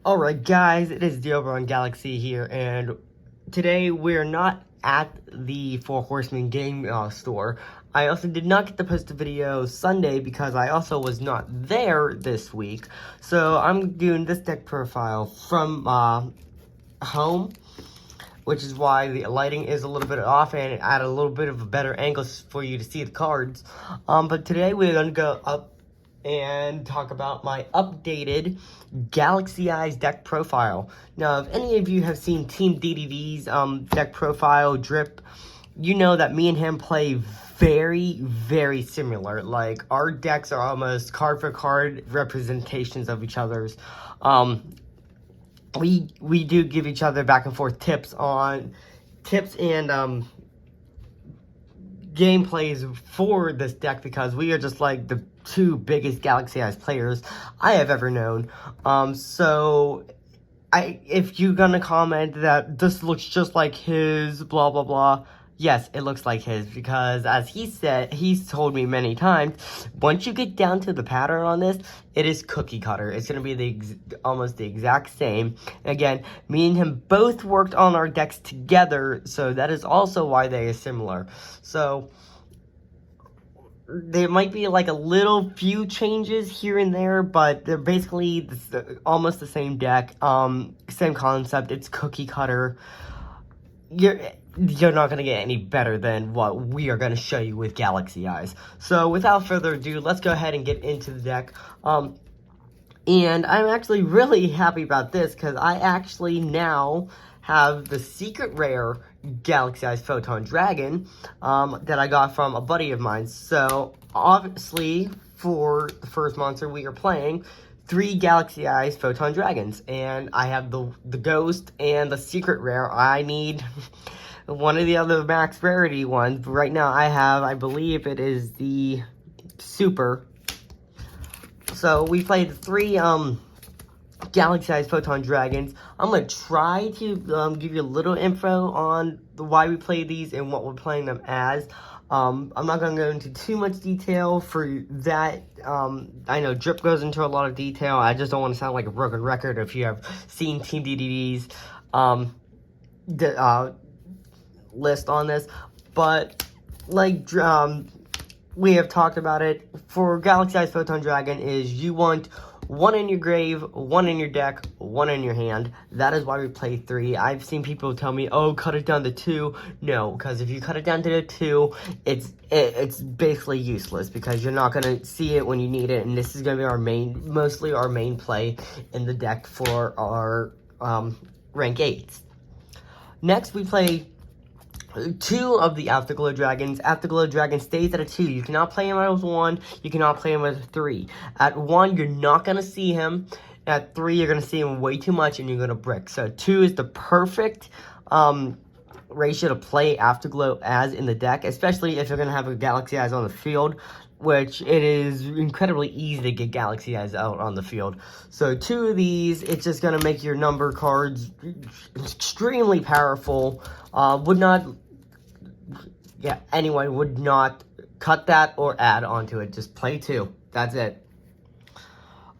Alright guys, it is the Oberon Galaxy here, and today we're not at the Four Horsemen game store. I also did not get to post a video Sunday because I also was not there this week. So I'm doing this deck profile from home, which is why the lighting is a little bit off and it added a little bit of a better angle for you to see the cards. But today we're going to go up and talk about my updated Galaxy Eyes deck profile. Now, if any of you have seen Team-DDD's deck profile, Drip, you know that me and him play very, very similar. Like, our decks are almost card-for-card representations of each other's. We do give each other back and forth tips and gameplays for this deck because we are just like the two biggest Galaxy Eyes players I have ever known. So if you're gonna comment that this looks just like his, blah blah blah, yes, it looks like his, because as he said, he's told me many times, once you get down to the pattern on this, it is cookie cutter. It's going to be almost the exact same. Again, me and him both worked on our decks together, so that is also why they are similar. So there might be like a little few changes here and there, but they're basically almost the same deck, same concept. It's cookie cutter. You're not going to get any better than what we are going to show you with Galaxy Eyes. So without further ado, let's go ahead and get into the deck. And I'm actually really happy about this because I actually now have the secret rare Galaxy Eyes Photon Dragon that I got from a buddy of mine. So obviously for the first monster we are playing, 3 Galaxy Eyes Photon Dragons, and I have the Ghost and the Secret Rare. I need one of the other max rarity ones, but right now I believe it is the Super. So we played 3 Galaxy Eyes Photon Dragons. I'm going to try to give you a little info on why we play these and what we're playing them as. I'm not going to go into too much detail for that. I know Drip goes into a lot of detail. I just don't want to sound like a broken record if you have seen Team-DDD's list on this. But, like, we have talked about it. For Galaxy Eyes Photon Dragon is you want 1 in your grave, 1 in your deck, 1 in your hand. That is why we play 3. I've seen people tell me, oh, cut it down to 2. No, because if you cut it down to 2, it's basically useless because you're not going to see it when you need it. And this is going to be mostly our main play in the deck for our rank 8s. Next, we play 2 of the Afterglow Dragons. Afterglow Dragon stays at a 2. You cannot play him as 1. You cannot play him as a 3. At 1, you're not going to see him. At 3, you're going to see him way too much and you're going to brick. So 2 is the perfect ratio to play Afterglow as in the deck, especially if you're going to have a Galaxy Eyes on the field, which it is incredibly easy to get Galaxy Eyes out on the field. So 2 of these, it's just going to make your number cards extremely powerful. Anyone would not cut that or add onto it. Just play 2. That's it.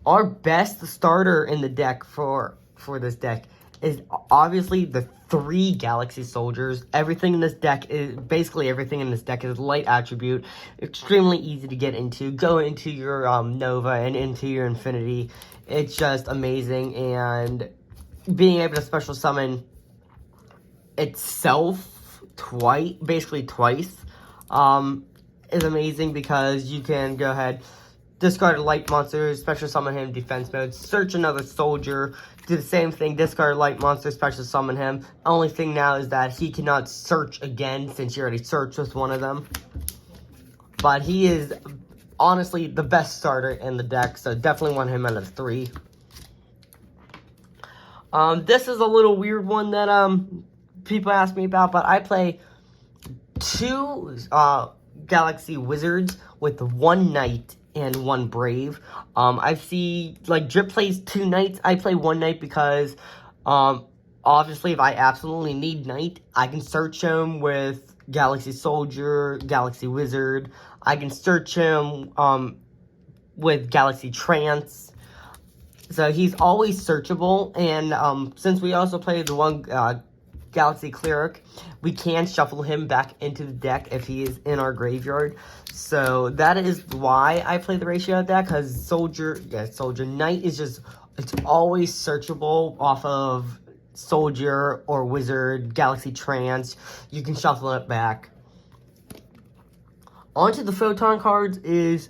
Our best starter in the deck for this deck is obviously the 3 Galaxy Soldiers. Everything in this deck is light attribute. Extremely easy to get into. Go into your Nova and into your Infinity. It's just amazing, and being able to special summon itself basically twice, is amazing because you can go ahead, discard a light monster, special summon him, defense mode, search another soldier, do the same thing, discard a light monster, special summon him. Only thing now is that he cannot search again since you already searched with one of them. But he is honestly the best starter in the deck, so definitely want him at a 3. This is a little weird one that people ask me about, but I play 2 Galaxy Wizards with 1 Knight and 1 Brave. I see, like, Drip plays 2 Knights. I play 1 Knight because, obviously, if I absolutely need Knight, I can search him with Galaxy Soldier, Galaxy Wizard. I can search him with Galaxy Trance. So he's always searchable, and since we also play the one Galaxy Cleric, we can shuffle him back into the deck if he is in our graveyard. So that is why I play the ratio deck, because Soldier Knight is just, it's always searchable off of Soldier or Wizard, Galaxy Trance. You can shuffle it back. Onto the Photon cards is,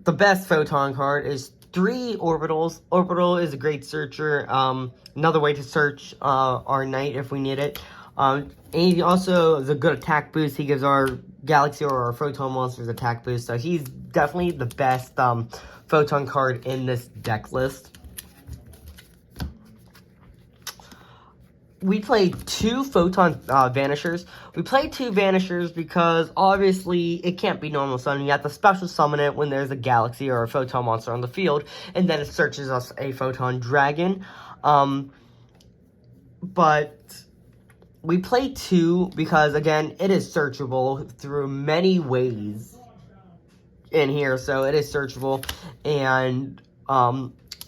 the best Photon card is 3 Orbitals. Orbital is a great searcher. Another way to search our Knight if we need it. And he also is a good attack boost. He gives our Galaxy or our Photon monsters attack boost. So he's definitely the best Photon card in this deck list. We played 2 Photon Vanishers. We played 2 Vanishers because, obviously, it can't be normal summon. You have to special summon it when there's a Galaxy or a Photon monster on the field, and then it searches us a Photon Dragon. But we played 2 because, again, it is searchable through many ways in here, so it is searchable. And,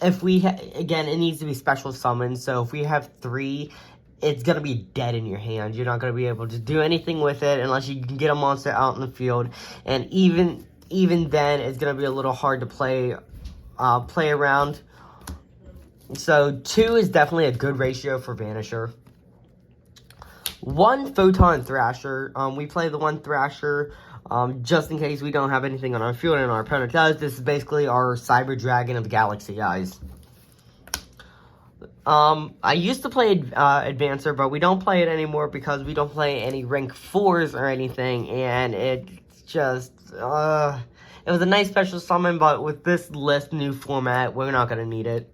if we, again, it needs to be special summoned, so if we have 3... it's going to be dead in your hand. You're not going to be able to do anything with it unless you can get a monster out in the field. And even then, it's going to be a little hard to play around. So 2 is definitely a good ratio for Vanisher. 1 Photon Thrasher. We play the 1 Thrasher just in case we don't have anything on our field and our opponent does. This is basically our Cyber Dragon of the Galaxy Eyes. I used to play Advancer, but we don't play it anymore because we don't play any rank 4s or anything, and it's just, it was a nice special summon, but with this list new format, we're not going to need it.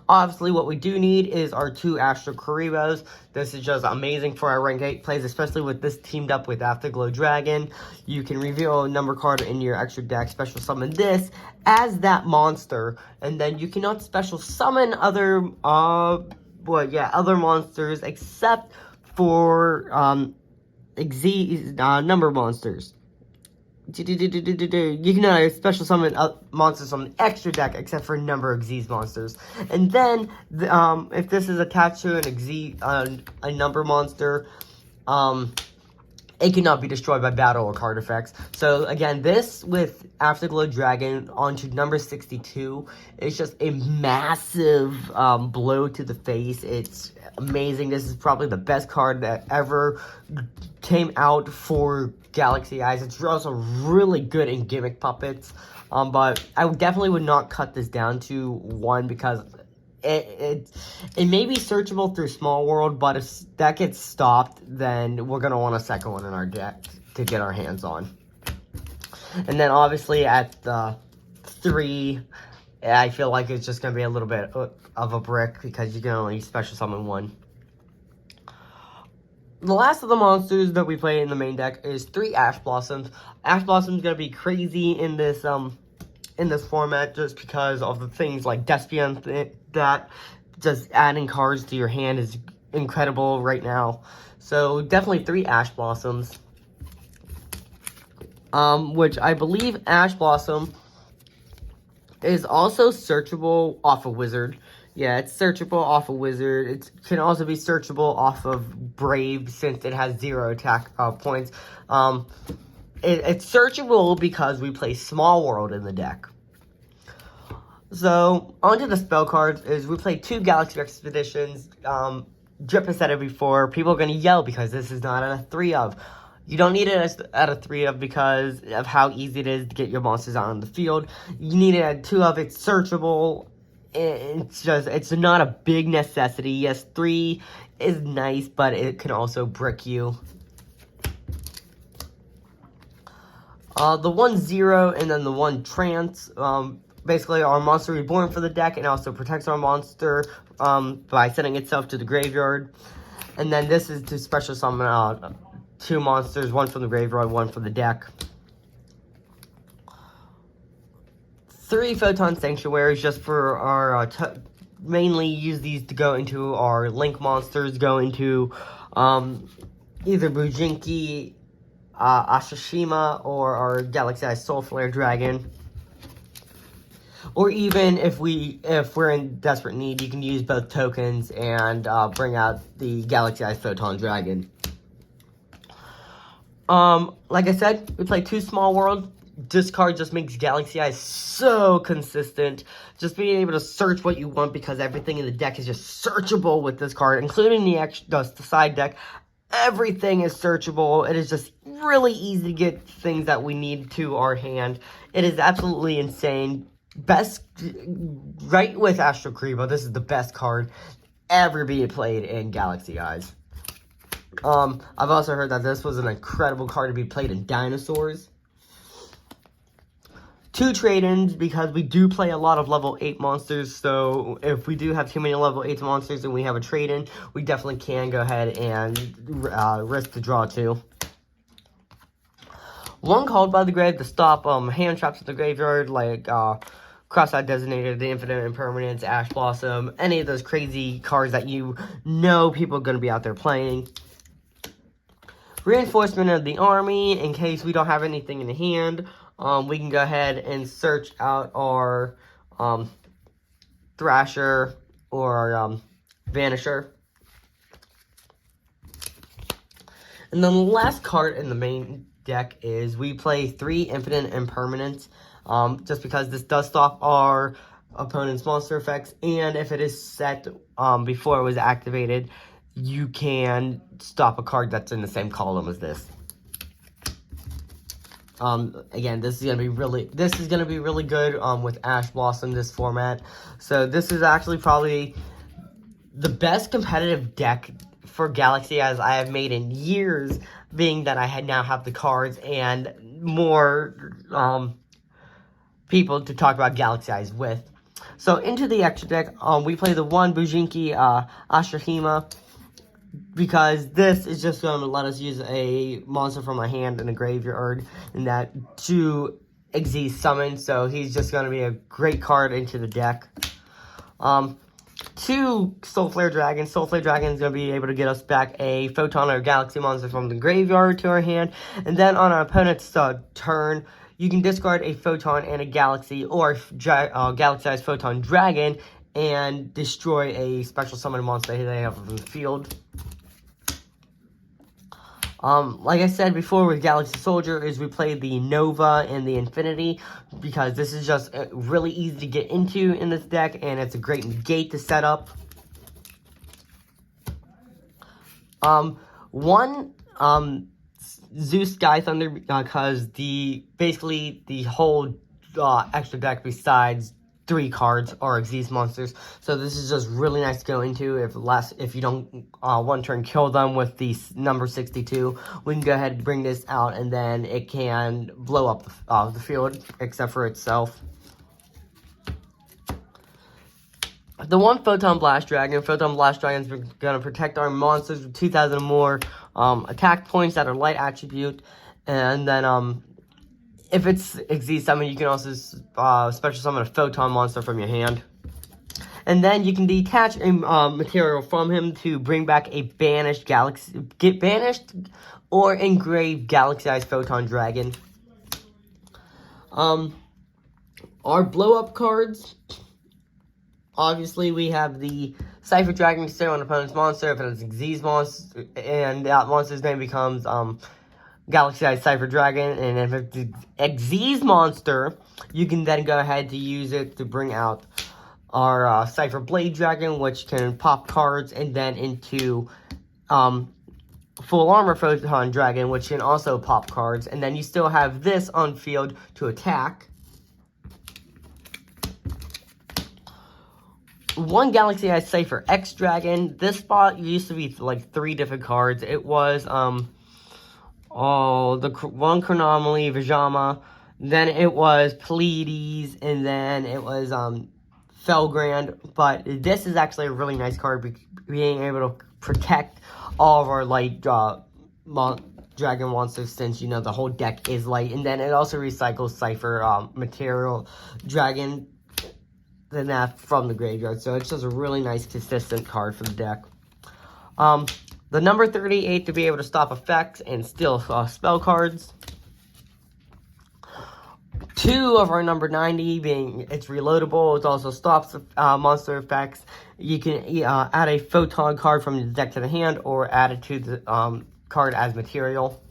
Obviously, what we do need is our 2 Astro Karibos. This is just amazing for our rank 8 plays, especially with this teamed up with Afterglow Dragon. You can reveal a number card in your extra deck, special summon this as that monster, and then you cannot special summon other, other monsters except for, number monsters. You can special summon monsters from the extra deck except for a number of Xyz monsters. And then, if this is attached to a number monster, it cannot be destroyed by battle or card effects. So, again, this with Afterglow Dragon onto number 62 is just a massive blow to the face. It's amazing. This is probably the best card that ever came out for Galaxy Eyes. It's also really good in Gimmick Puppets. But I definitely would not cut this down to 1 because it may be searchable through Small World, but if that gets stopped, then we're going to want a second one in our deck to get our hands on. And then obviously at the 3, I feel like it's just going to be a little bit of a brick because you can only special summon 1. The last of the monsters that we play in the main deck is 3 Ash Blossoms. Ash Blossom's going to be crazy in this format just because of the things like Despion that just adding cards to your hand is incredible right now. So definitely 3 Ash Blossoms. Which I believe Ash Blossom is also searchable off a Wizard. Yeah, it's searchable off a Wizard. It can also be searchable off of Brave since it has 0 attack points. It's searchable because we play Small World in the deck. So, onto the spell cards is we play 2 Galaxy Expeditions. Drip has said it before. People are going to yell because this is not at a 3 of. You don't need it at a 3 of because of how easy it is to get your monsters out on the field. You need it at 2 of. It's searchable. It's not a big necessity. Yes, 3 is nice, but it can also brick you. The 1-0 and then the 1 Trance. Basically, our monster reborn for the deck and also protects our monster by sending itself to the graveyard. And then this is to special summon 2 monsters, 1 from the graveyard, 1 from the deck. 3 Photon Sanctuaries just for our, mainly use these to go into our Link monsters, go into either Bujinki, Ashishima, or our Galaxy Eye Soul Flare Dragon. Or even if we're in desperate need, you can use both tokens and bring out the Galaxy Eyes Photon Dragon. Like I said, we play 2 Small World. This card just makes Galaxy Eyes so consistent. Just being able to search what you want, because everything in the deck is just searchable with this card, including the side deck. Everything is searchable. It is just really easy to get things that we need to our hand. It is absolutely insane. Best, right with Astro Kribo, this is the best card ever being played in Galaxy Eyes. I've also heard that this was an incredible card to be played in Dinosaurs. 2 trade-ins, because we do play a lot of level 8 monsters, so if we do have too many level 8 monsters and we have a trade-in, we definitely can go ahead and risk to draw 2. 1 Called by the Grave to stop hand traps in the graveyard, like Cross-Eyed Designator, the Infinite Impermanence, Ash Blossom, any of those crazy cards that you know people are going to be out there playing. Reinforcement of the Army, in case we don't have anything in the hand. We can go ahead and search out our Thrasher or Vanisher. And then the last card in the main deck is we play 3 Infinite Impermanence, just because this does stop our opponent's monster effects, and if it is set before it was activated, you can stop a card that's in the same column as this. Again, this is gonna be really good with Ash Blossom, this format. So this is actually probably the best competitive deck for Galaxy Eyes I have made in years, being that I now have the cards and more people to talk about Galaxy Eyes with. So into the extra deck, we play the 1 Bujinki Ashihima, because this is just going to let us use a monster from my hand in a graveyard, and that 2 Xyz summon, so he's just going to be a great card into the deck. 2 Soulflare Dragon. Soulflare Dragon is going to be able to get us back a Photon or Galaxy monster from the graveyard to our hand, and then on our opponent's turn, you can discard a Photon and a Galaxy, or Galaxy-Eyes Photon Dragon, and destroy a special summon monster they have from the field. Like I said before with Galaxy Soldier, is we play the Nova and the Infinity, because this is just really easy to get into in this deck, and it's a great negate to set up. 1 Zeus Sky Thunder, because basically the whole extra deck besides 3 cards are Xyz monsters, so this is just really nice to go into if you don't one turn kill them with the number 62. We can go ahead and bring this out, and then it can blow up the field except for itself. The 1 Photon Blast Dragon. Photon Blast Dragon is going to protect our monsters with 2,000 or more attack points that are light attribute, and then if it's Xyz summon, you can also special summon a Photon monster from your hand. And then you can detach a material from him to bring back a banished or engraved Galaxy-Eyes Photon Dragon. Our blow-up cards, obviously we have the Cypher Dragon to on an opponent's monster if it's an Xyz monster, and that monster's name becomes Galaxy-Eyes Cypher Dragon, and if it's an Xyz monster, you can then go ahead to use it to bring out our Cypher Blade Dragon, which can pop cards, and then into Full Armor Photon Dragon, which can also pop cards, and then you still have this on field to attack. 1 Galaxy-Eyes Cypher X Dragon. This spot used to be like 3 different cards. It was the 1 Chronomaly, Vijama, then it was Pleiades, and then it was Felgrand. But this is actually a really nice card, being able to protect all of our light dragon monsters, since you know the whole deck is light, and then it also recycles Cypher material dragon than that from the graveyard, so it's just a really nice consistent card for the deck. The number 38 to be able to stop effects and steal spell cards. 2 of our number 90, being it's reloadable. It also stops monster effects. You can add a photon card from the deck to the hand, or add it to the card as material.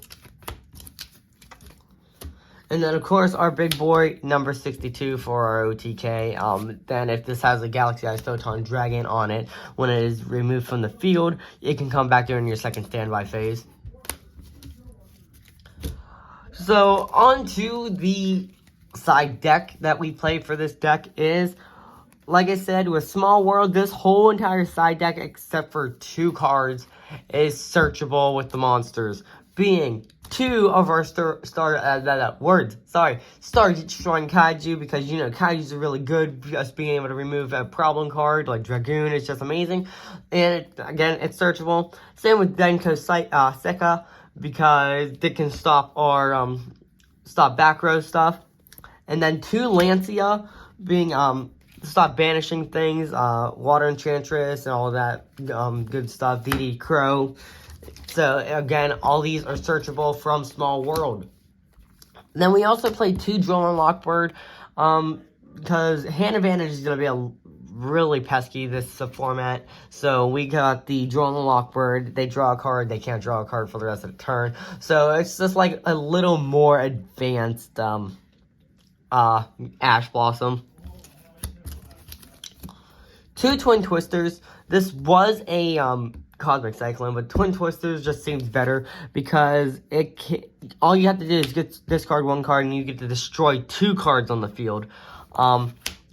And then, of course, our big boy, number 62 for our OTK. Then if this has a Galaxy Eyes Photon Dragon on it, when it is removed from the field, it can come back during your second standby phase. So, on to the side deck that we play for this deck is, like I said, with Small World, this whole entire side deck, except for 2 cards, is searchable with the monsters, being 2 of our Star Destroying Kaiju, because, you know, Kaijus are really good, just being able to remove a problem card, like Dragoon, is just amazing, and, again, it's searchable. Same with Denko Seka, because it can stop our, stop back row stuff, and then 2 Lancia, being, stop banishing things, Water Enchantress, and all of that, good stuff, DD Crow. So, again, all these are searchable from Small World. Then we also play 2 Drill and Lockbird, because Hand Advantage is going to be really pesky this format. So, we got the Drill and Lockbird. They draw a card. They can't draw a card for the rest of the turn. So, it's just like a little more advanced Ash Blossom. 2 Twin Twisters. This was a Cosmic Cyclone, but Twin Twisters just seems better, because all you have to do is discard 1 card and you get to destroy 2 cards on the field.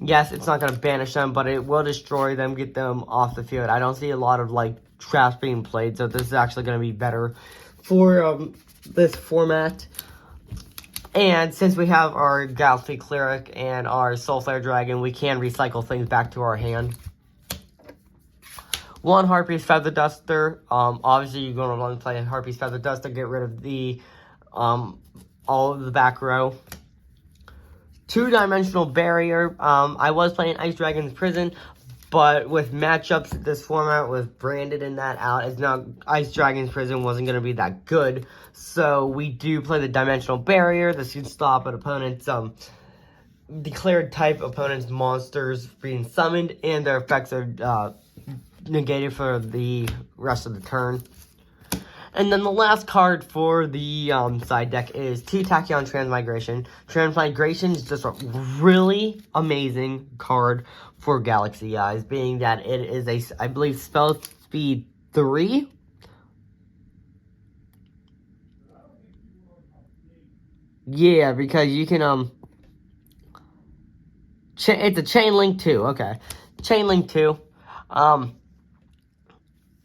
Yes, it's not going to banish them, but it will destroy them, get them off the field. I don't see a lot of like traps being played, so this is actually going to be better for this format. And since we have our Galaxy Cleric and our Soulflare Dragon, we can recycle things back to our hand. 1 Harpy's Feather Duster. Obviously, you're going to want to play Harpy's Feather Duster, get rid of the all of the back row. 2-Dimensional Barrier. I was playing Ice Dragon's Prison, but with matchups this format with Branded and that out, it's not, Ice Dragon's Prison wasn't going to be that good. So we do play the Dimensional Barrier. This can stop an opponent's declared type opponent's monsters being summoned, and their effects are negated for the rest of the turn. And then the last card for the side deck is 2 Tachyon Transmigration. Transmigration is just a really amazing card for Galaxy Eyes, being that it is a, I believe, spell speed 3. Yeah, because you can, it's a Chain Link 2, okay. Chain Link 2.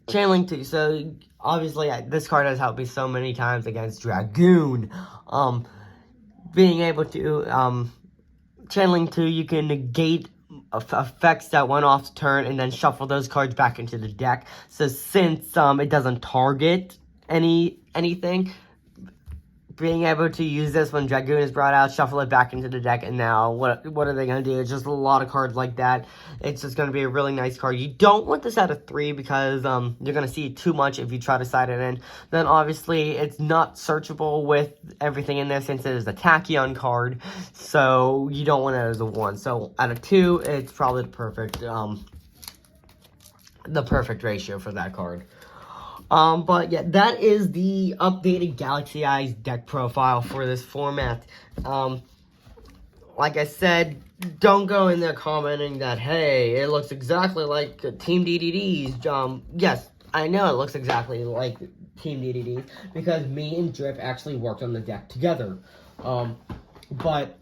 Chain Link 2, so obviously this card has helped me so many times against Dragoon. Being able to, Chain Link 2, you can negate effects that went off turn and then shuffle those cards back into the deck. So since it doesn't target anything, being able to use this when Dragoon is brought out, shuffle it back into the deck, and now what are they going to do? It's just a lot of cards like that. It's just going to be a really nice card. You don't want this out of 3 because you're going to see too much if you try to side it in. Then obviously it's not searchable with everything in there since it is a Tachyon card, so you don't want it as a 1. So out of 2, it's probably the perfect ratio for that card. But yeah, that is the updated Galaxy Eyes deck profile for this format. Like I said, don't go in there commenting that, hey, it looks exactly like Team-DDD's. Yes, I know it looks exactly like Team-DDD's because me and Drip actually worked on the deck together. But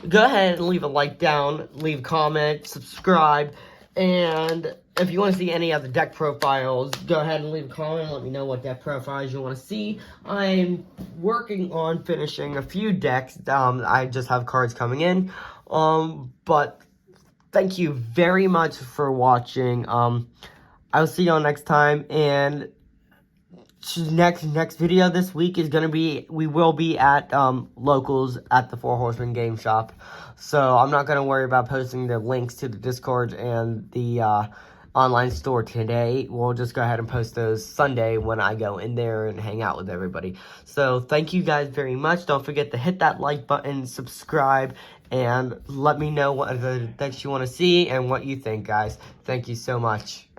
go ahead and leave a like down, leave a comment, subscribe, and if you want to see any other deck profiles, go ahead and leave a comment and let me know what deck profiles you want to see. I'm working on finishing a few decks. I just have cards coming in. But thank you very much for watching. I'll see y'all next time. And next video this week is going to be, we will be at locals at the Four Horsemen Game Shop. So I'm not going to worry about posting the links to the Discord and the online store today. We'll just go ahead and post those Sunday when I go in there and hang out with everybody. So thank you guys very much. Don't forget to hit that like button, subscribe, and let me know what that you want to see and what you think, guys. Thank you so much.